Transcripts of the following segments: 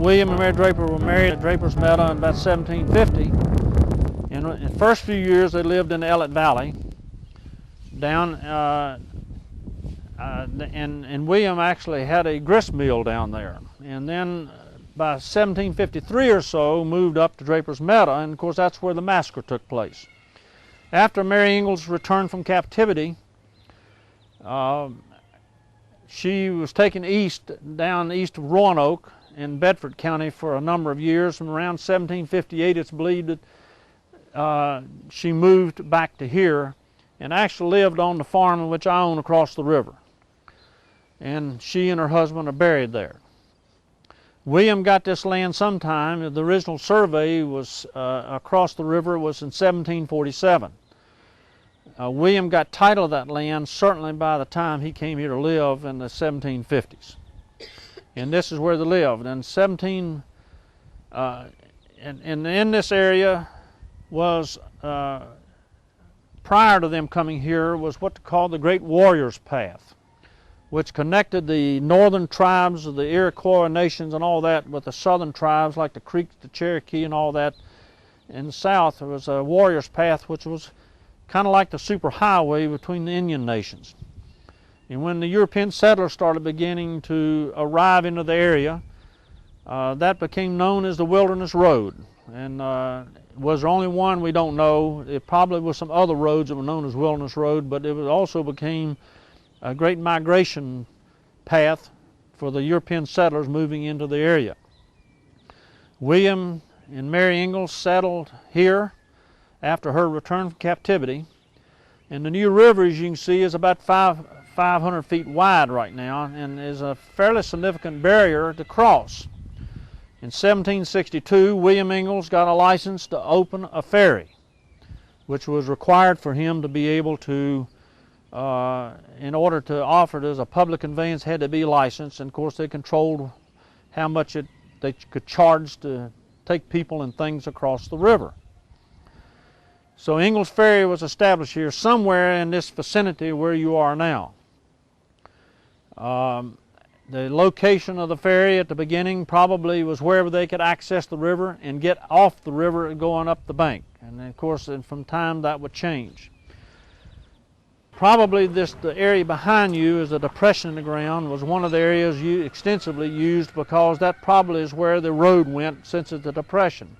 William and Mary Draper were married at Draper's Meadow in about 1750. And in the first few years they lived in the Ellet Valley. And William actually had a grist mill down there. And then by 1753 or so moved up to Draper's Meadow, and of course that's where the massacre took place. After Mary Ingles returned from captivity, she was taken down east of Roanoke in Bedford County for a number of years. From around 1758, it's believed that she moved back to here and actually lived on the farm in which I own across the river. And she and her husband are buried there. William got this land sometime. The original survey was across the river was in 1747. William got title of that land certainly by the time he came here to live in the 1750s. And this is where they lived. And in this area was, prior to them coming here, was what they called the Great Warriors Path, which connected the northern tribes of the Iroquois nations and all that with the southern tribes like the Creeks, the Cherokee and all that. In the south there was a Warriors Path, which was kind of like the superhighway between the Indian nations. And when the European settlers started beginning to arrive into the area, that became known as the Wilderness Road. And was there only one? We don't know. It probably was some other roads that were known as Wilderness Road, but it also became a great migration path for the European settlers moving into the area. William and Mary Ingles settled here after her return from captivity. And the new river, as you can see, is about 500 feet wide right now and is a fairly significant barrier to cross. In 1762, William Ingles got a license to open a ferry, which was required for him to be able to, in order to offer it as a public conveyance, had to be licensed. And of course they controlled how much they could charge to take people and things across the river. So Ingles Ferry was established here somewhere in this vicinity where you are now. The location of the ferry at the beginning probably was wherever they could access the river and get off the river going up the bank. And of course from time that would change. Probably the area behind you is a depression in the ground, was one of the areas extensively used because that probably is where the road went since it's a depression.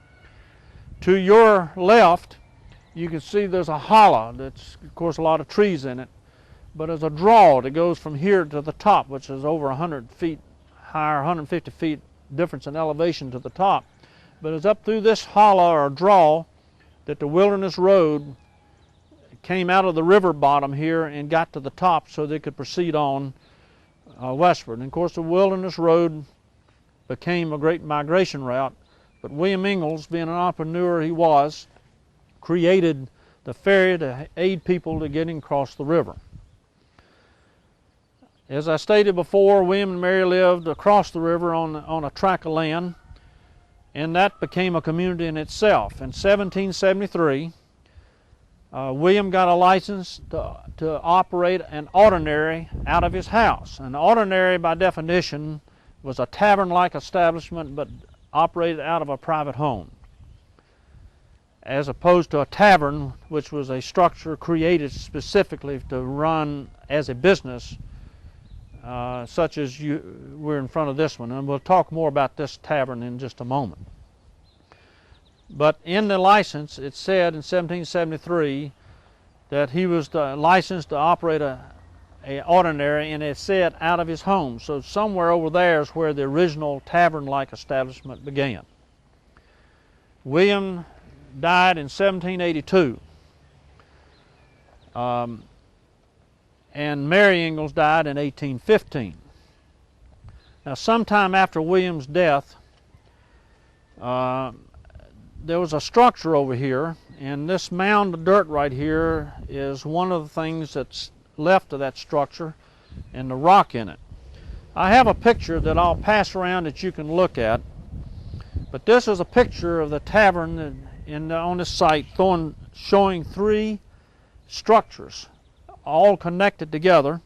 To your left, you can see there's a hollow that's, of course, a lot of trees in it, but there's a draw that goes from here to the top, which is over 100 feet higher, 150 feet difference in elevation to the top. But it's up through this hollow or draw that the Wilderness Road came out of the river bottom here and got to the top so they could proceed on westward. And of course the Wilderness Road became a great migration route, but William Ingles, being an entrepreneur he was, created the ferry to aid people to getting across the river. As I stated before, William and Mary lived across the river on a tract of land, and that became a community in itself. In 1773, William got a license to operate an ordinary out of his house. An ordinary, by definition, was a tavern-like establishment but operated out of a private home, as opposed to a tavern, which was a structure created specifically to run as a business, such as we're in front of this one. And we'll talk more about this tavern in just a moment. But in the license, it said in 1773 that he was licensed to operate a ordinary, and it said out of his home. So somewhere over there is where the original tavern-like establishment began. William died in 1782, and Mary Ingles died in 1815. Now, sometime after William's death, there was a structure over here, and this mound of dirt right here is one of the things that's left of that structure and the rock in it. I have a picture that I'll pass around that you can look at, but this is a picture of the tavern on this site showing three structures all connected together,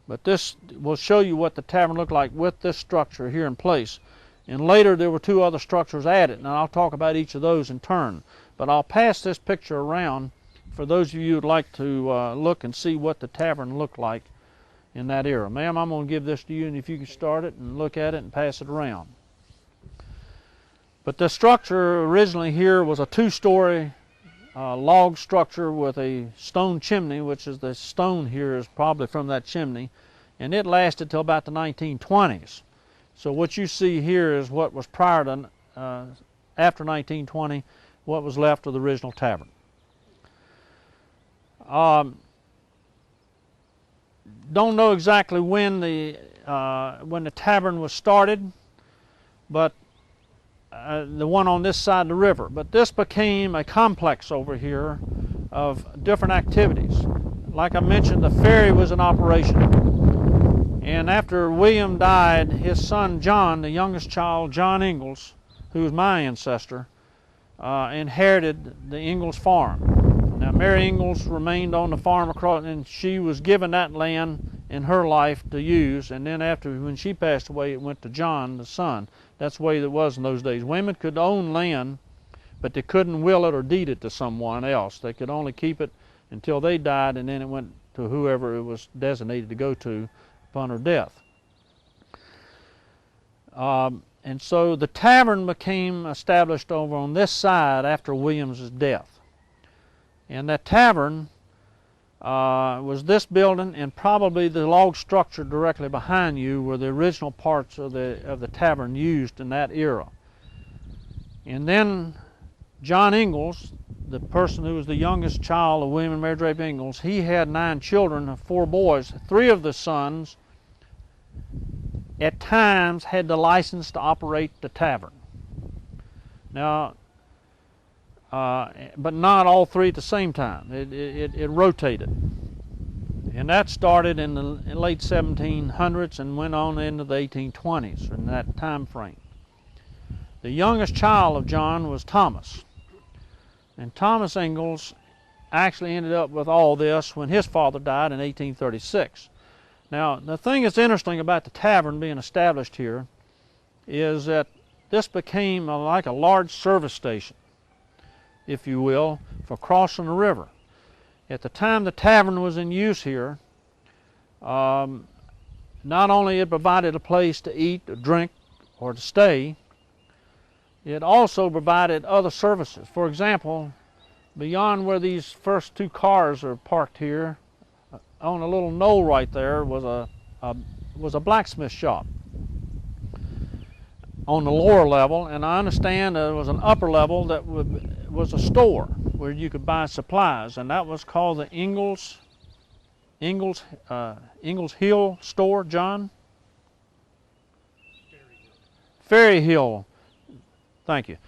but this will show you what the tavern looked like with this structure here in place. And later there were 2 other structures added, and I'll talk about each of those in turn. But I'll pass this picture around for those of you who would like to look and see what the tavern looked like in that era. Ma'am, I'm going to give this to you, and if you can start it and look at it and pass it around. But the structure originally here was a 2-story log structure with a stone chimney, which is the stone here is probably from that chimney, and it lasted till about the 1920s. So what you see here is what was prior to, after 1920, what was left of the original tavern. Don't know exactly when the tavern was started, but the one on this side of the river. But this became a complex over here of different activities. Like I mentioned, the ferry was in operation. And after William died, his son John, the youngest child, John Ingles, who was my ancestor, inherited the Ingles farm. Now Mary Ingles remained on the farm across, and she was given that land in her life to use, and then after, when she passed away, it went to John, the son. That's the way it was in those days. Women could own land, but they couldn't will it or deed it to someone else. They could only keep it until they died, and then it went to whoever it was designated to go to upon her death. And so the tavern became established over on this side after William's death. And that tavern was this building, and probably the log structure directly behind you were the original parts of the tavern used in that era. And then John Ingles, the person who was the youngest child of William and Mary Draper Ingles, he had 9 children, 4 boys. 3 of the sons at times had the license to operate the tavern. Now, but not all 3 at the same time. It rotated. And that started in the late 1700s and went on into the 1820s in that time frame. The youngest child of John was Thomas. And Thomas Ingles actually ended up with all this when his father died in 1836. Now, the thing that's interesting about the tavern being established here is that this became like a large service station, if you will, for crossing the river. At the time the tavern was in use here, not only it provided a place to eat, or drink, or to stay, it also provided other services. For example, beyond where these first 2 cars are parked here, on a little knoll right there was a blacksmith shop on the lower level, and I understand there was an upper level that was a store where you could buy supplies, and that was called the Ingles Hill store, John? Ferry Hill. Thank you.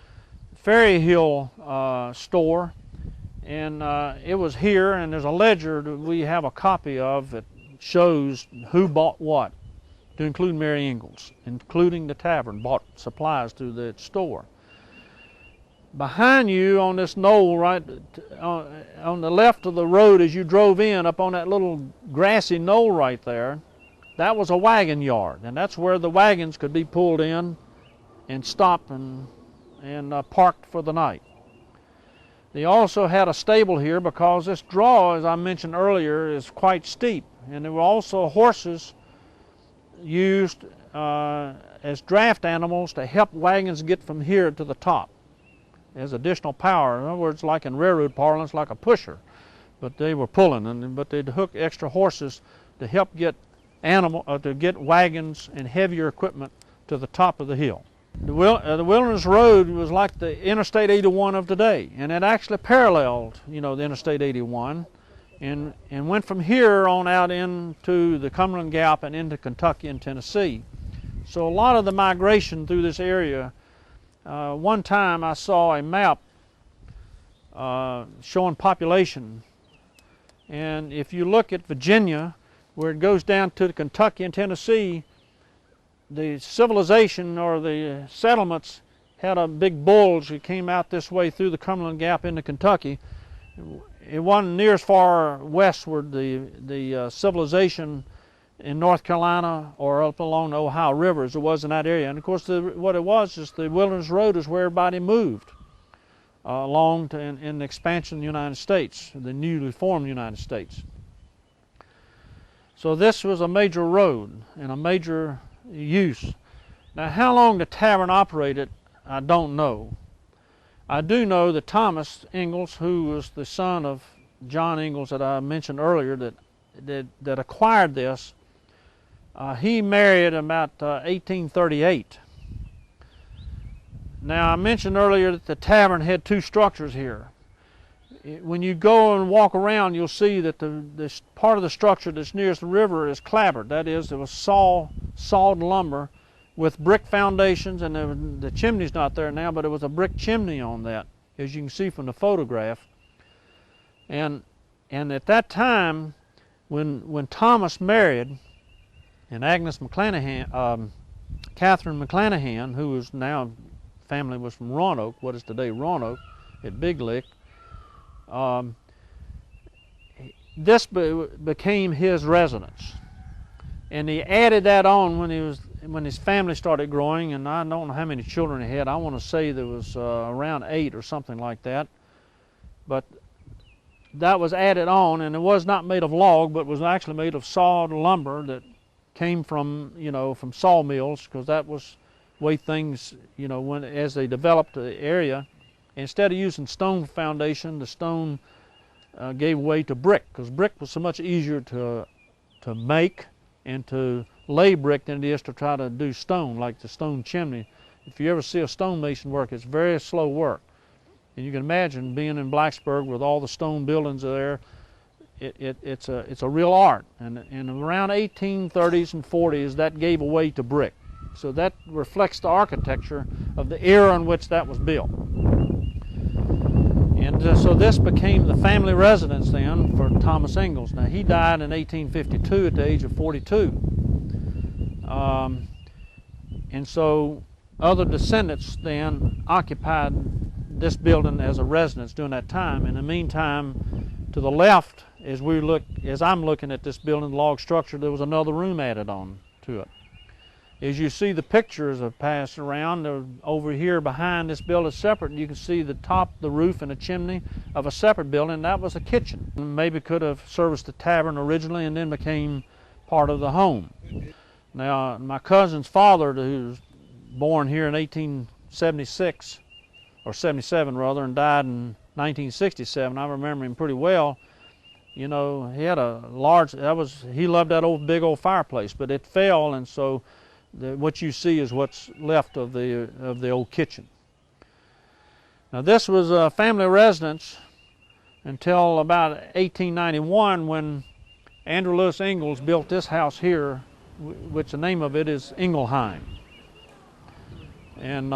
Ferry Hill store, and it was here, and there's a ledger that we have a copy of that shows who bought what, to include Mary Ingles, including the tavern, bought supplies to the store. Behind you on this knoll, right on the left of the road as you drove in, up on that little grassy knoll right there, that was a wagon yard, and that's where the wagons could be pulled in and stop and parked for the night. They also had a stable here because this draw, as I mentioned earlier, is quite steep, and there were also horses used as draft animals to help wagons get from here to the top as additional power. In other words, like in railroad parlance, like a pusher, but they were pulling, but they'd hook extra horses to help get wagons and heavier equipment to the top of the hill. The Wilderness Road was like the Interstate 81 of today, and it actually paralleled, the Interstate 81, and went from here on out into the Cumberland Gap and into Kentucky and Tennessee. So a lot of the migration through this area, one time I saw a map showing population, and if you look at Virginia, where it goes down to Kentucky and Tennessee, the civilization or the settlements had a big bulge that came out this way through the Cumberland Gap into Kentucky. It wasn't near as far westward, the civilization in North Carolina or up along the Ohio River as it was in that area. And of course, what it was is the Wilderness Road is where everybody moved along in the expansion of the United States, the newly formed United States. So this was a major road and a major use. Now, how long the tavern operated, I don't know. I do know that Thomas Ingles, who was the son of John Ingles that I mentioned earlier, that acquired this, he married about 1838. Now, I mentioned earlier that the tavern had two structures here. When you go and walk around, you'll see that this part of the structure that's nearest the river is clapboard. That is, it was sawed lumber with brick foundations, and the chimney's not there now, but it was a brick chimney on that, as you can see from the photograph. And at that time, when Thomas married, and Agnes McClanahan, Catherine McClanahan, who was now, family was from Roanoke, what is today Roanoke, at Big Lick, this became his residence. And he added that on when his family started growing, and I don't know how many children he had. I want to say there was around 8 or something like that. But that was added on, and it was not made of log, but was actually made of sawed lumber that came from, from sawmills, because that was the way things, as they developed the area. Instead of using stone foundation, the stone gave way to brick, because brick was so much easier to make and to lay brick than it is to try to do stone, like the stone chimney. If you ever see a stonemason work, it's very slow work. And you can imagine being in Blacksburg with all the stone buildings there, it's a real art. And around 1830s and 40s, that gave way to brick. So that reflects the architecture of the era in which that was built. And so this became the family residence then for Thomas Ingles. Now, he died in 1852 at the age of 42. And so other descendants then occupied this building as a residence during that time. In the meantime, to the left, as I'm looking at this building, log structure, there was another room added on to it. As you see the pictures have passed around, over here behind this building separate, you can see the top, the roof, and a chimney of a separate building. That was a kitchen. Maybe could have serviced the tavern originally and then became part of the home. Now, my cousin's father, who was born here in 1876, or 77 rather, and died in 1967, I remember him pretty well. He had a large, he loved that big old fireplace, but it fell, and so what you see is what's left of the old kitchen. Now, this was a family residence until about 1891, when Andrew Lewis Ingles built this house here, which the name of it is Inglesheim. And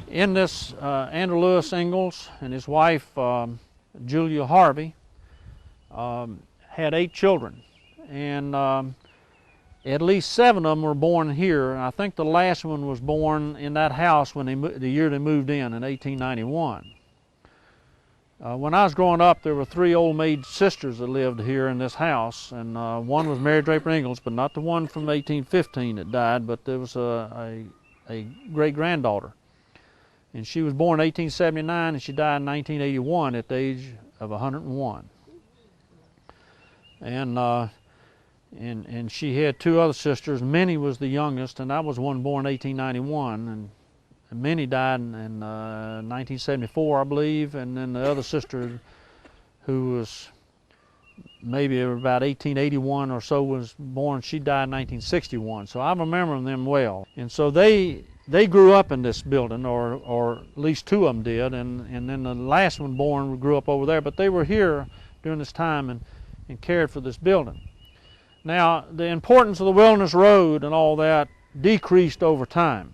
in this, Andrew Lewis Ingles and his wife Julia Harvey had 8 children, and at least 7 of them were born here. I think the last one was born in that house when the year they moved in 1891. When I was growing up, there were 3 old maid sisters that lived here in this house, and one was Mary Draper Ingles, but not the one from 1815 that died, but there was a great-granddaughter. And she was born in 1879, and she died in 1981 at the age of 101. And she had 2 other sisters. Minnie was the youngest, and I was one born in 1891. And Minnie died in 1974, I believe. And then the other sister, who was maybe about 1881 or so, was born. She died in 1961. So I remember them well. And so they grew up in this building, or at least 2 of them did. And then the last one born grew up over there. But they were here during this time and cared for this building. Now, the importance of the Wilderness Road and all that decreased over time.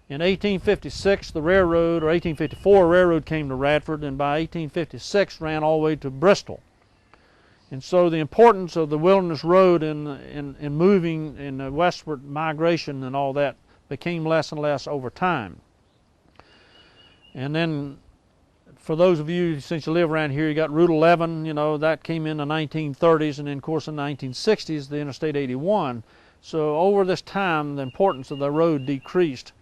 In 1856, the railroad, or 1854, railroad came to Radford, and by 1856 ran all the way to Bristol. And so the importance of the Wilderness Road in moving in the westward migration and all that became less and less over time. And then for those of you, since you live around here, you got Route 11, you know, that came in the 1930s, and then of course in the 1960s, the Interstate 81. So over this time, the importance of the road decreased.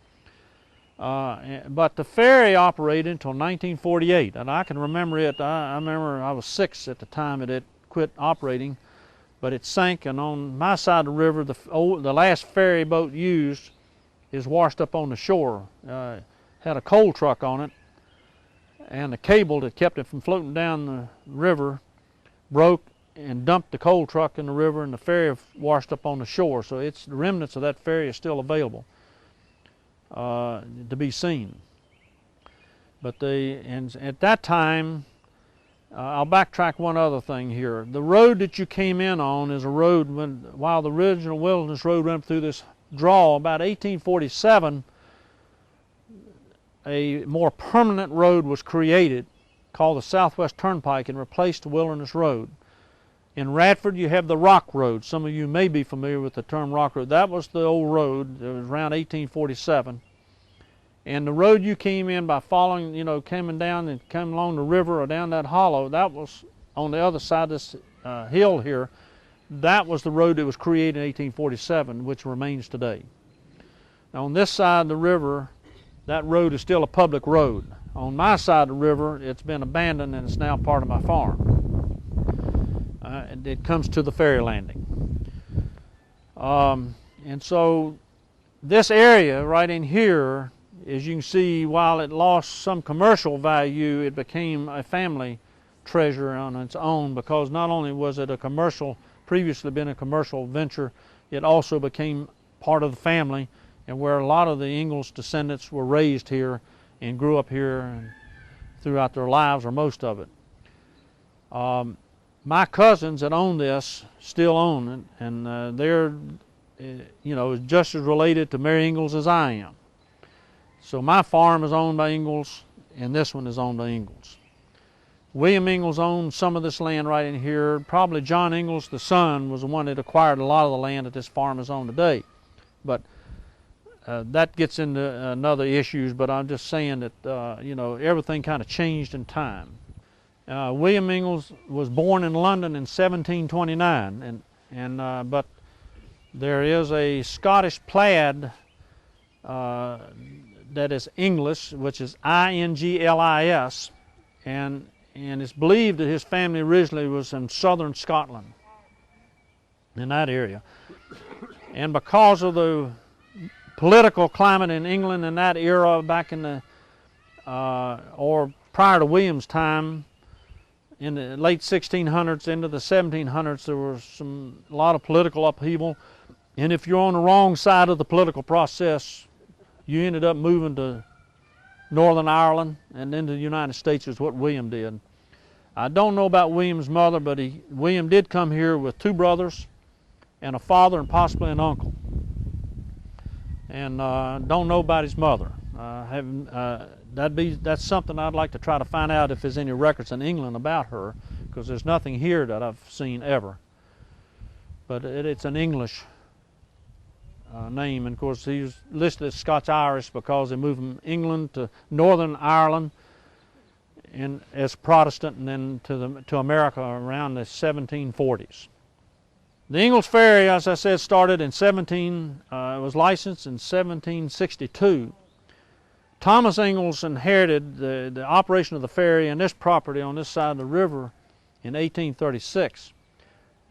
But the ferry operated until 1948, and I can remember it. I remember I was 6 at the time it quit operating, but it sank, and on my side of the river, the last ferry boat used is washed up on the shore. Had a coal truck on it, and the cable that kept it from floating down the river broke and dumped the coal truck in the river, and the ferry washed up on the shore. So the remnants of that ferry is still available to be seen. But at that time, I'll backtrack one other thing here. The road that you came in on is a road while the original Wilderness Road went through this draw, about 1847, a more permanent road was created called the Southwest Turnpike and replaced the Wilderness Road. In Radford, you have the Rock Road. Some of you may be familiar with the term Rock Road. That was the old road. It was around 1847. And the road you came in by following, you know, coming down and coming along the river or down that hollow, that was on the other side of this hill here. That was the road that was created in 1847, which remains today. Now on this side of the river, that road is still a public road. On my side of the river, it's been abandoned and it's now part of my farm. It comes to the ferry landing. And so this area right in here, as you can see, while it lost some commercial value, it became a family treasure on its own, because not only was it previously been a commercial venture, it also became part of the family, and where a lot of the Ingles descendants were raised here and grew up here and throughout their lives, or most of it. My cousins that own this still own it, and they're, you know, just as related to Mary Ingles as I am. So my farm is owned by Ingles, and this one is owned by Ingles. William Ingles owned some of this land right in here. Probably John Ingles, the son, was the one that acquired a lot of the land that this farm is on today. But that gets into another issues, but I'm just saying that, you know, everything kind of changed in time. William Ingles was born in London in 1729, but there is a Scottish plaid that is English, which is Inglis, and it's believed that his family originally was in southern Scotland, in that area. And because of the political climate in England in that era, back in the, or prior to William's time, in the late 1600s into the 1700s, there was a lot of political upheaval. And if you're on the wrong side of the political process, you ended up moving to Northern Ireland and into the United States, is what William did. I don't know about William's mother, but William did come here with 2 brothers and a father and possibly an uncle. And don't know about his mother. That's something I'd like to try to find out if there's any records in England about her, because there's nothing here that I've seen ever. But it's an English name, and of course he's listed as Scotch-Irish because they moved from England to Northern Ireland and as Protestant, and then to America around the 1740s. The Ingles Ferry, as I said, started in was licensed in 1762. Thomas Ingles inherited the operation of the ferry and this property on this side of the river in 1836.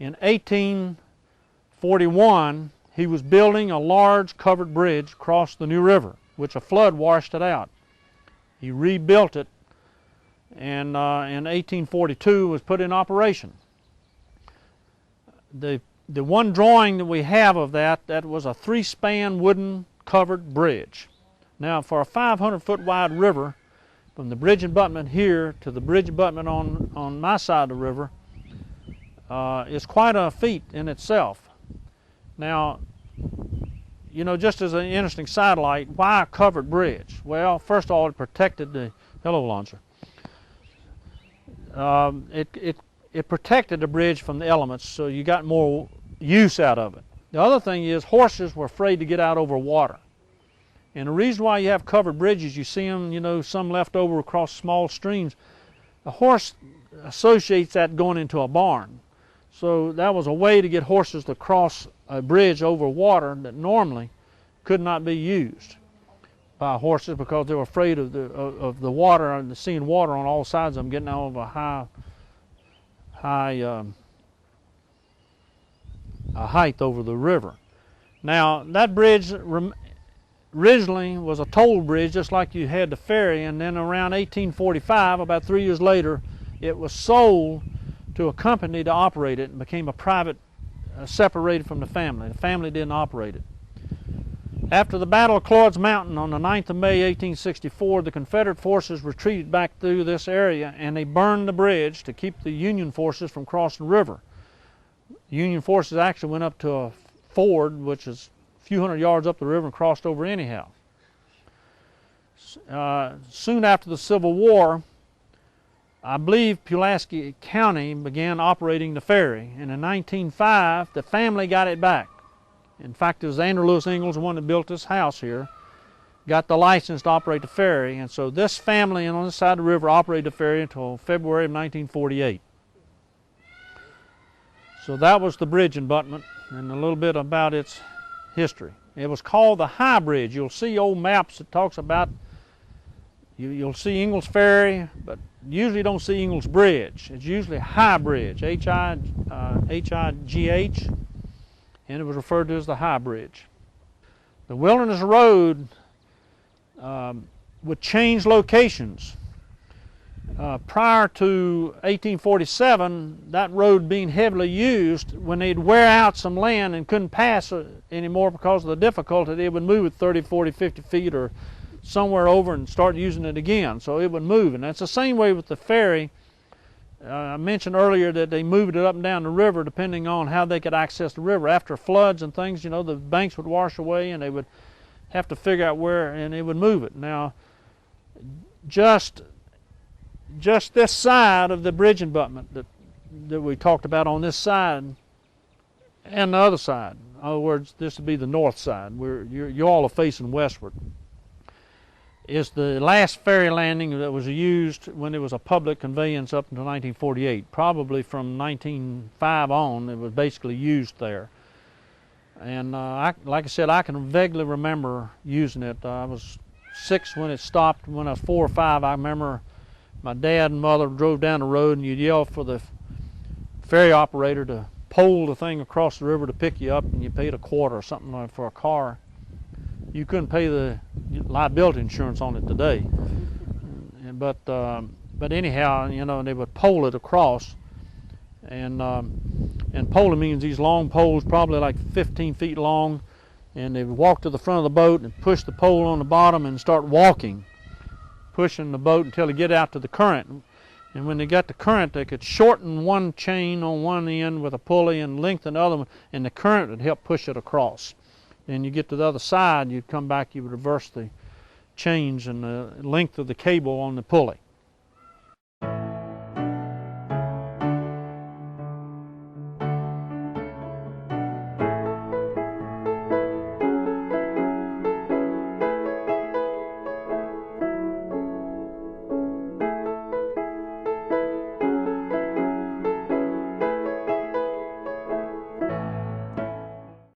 In 1841, he was building a large covered bridge across the New River, which a flood washed it out. He rebuilt it, and in 1842 was put in operation. The one drawing that we have of that was a 3-span wooden covered bridge. Now, for a 500-foot wide river, from the bridge abutment here to the bridge abutment on my side of the river, is quite a feat in itself. Now, you know, just as an interesting sidelight, why a covered bridge? Well, first of all, it protected the, hello, Alonzo. It protected the bridge from the elements, so you got more use out of it. The other thing is horses were afraid to get out over water. And the reason why you have covered bridges, you see them, you know, some left over across small streams. The horse associates that going into a barn. So that was a way to get horses to cross a bridge over water that normally could not be used by horses because they were afraid of the water and seeing water on all sides of them getting out of a height over the river. Now that bridge originally was a toll bridge just like you had the ferry, and then around 1845, about 3 years later, it was sold to a company to operate it and became a private, separated from the family. The family didn't operate it. After the Battle of Cloyd's Mountain on the 9th of May 1864, the Confederate forces retreated back through this area and they burned the bridge to keep the Union forces from crossing the river. The Union forces actually went up to a ford, which is a few hundred yards up the river, and crossed over anyhow. Soon after the Civil War, I believe Pulaski County began operating the ferry, and in 1905 the family got it back. In fact, it was Andrew Lewis Ingles, the one that built this house here, got the license to operate the ferry, and so this family on this side of the river operated the ferry until February of 1948. So that was the bridge abutment and a little bit about its history. It was called the High Bridge. You'll see old maps that talks about, you'll see Ingles Ferry, but usually don't see Ingles Bridge. It's usually High Bridge, H-I-G-H, and it was referred to as the High Bridge. The Wilderness Road would change locations. Prior to 1847, that road being heavily used, when they'd wear out some land and couldn't pass anymore because of the difficulty, they would move it 30, 40, 50 feet or somewhere over and start using it again. So it would move. And that's the same way with the ferry. I mentioned earlier that they moved it up and down the river depending on how they could access the river. After floods and things, you know, the banks would wash away and they would have to figure out where, and they would move it. Now, just this side of the bridge abutment that we talked about on this side and the other side. In other words, this would be the north side, where you all are facing westward, is the last ferry landing that was used when it was a public conveyance up until 1948. Probably from 1905 on, it was basically used there. And like I said, I can vaguely remember using it. I was 6 when it stopped. When I was 4 or 5, I remember my dad and mother drove down the road and you'd yell for the ferry operator to pole the thing across the river to pick you up, and you paid $0.25 or something like for a car. You couldn't pay the liability insurance on it today. But anyhow, you know, they would pole it across, and poling means these long poles, probably like 15 feet long, and they would walk to the front of the boat and push the pole on the bottom and start walking, pushing the boat until they get out to the current. And when they got the current, they could shorten one chain on one end with a pulley and lengthen the other one, and the current would help push it across. And you get to the other side, you'd come back, you would reverse the chains and the length of the cable on the pulley.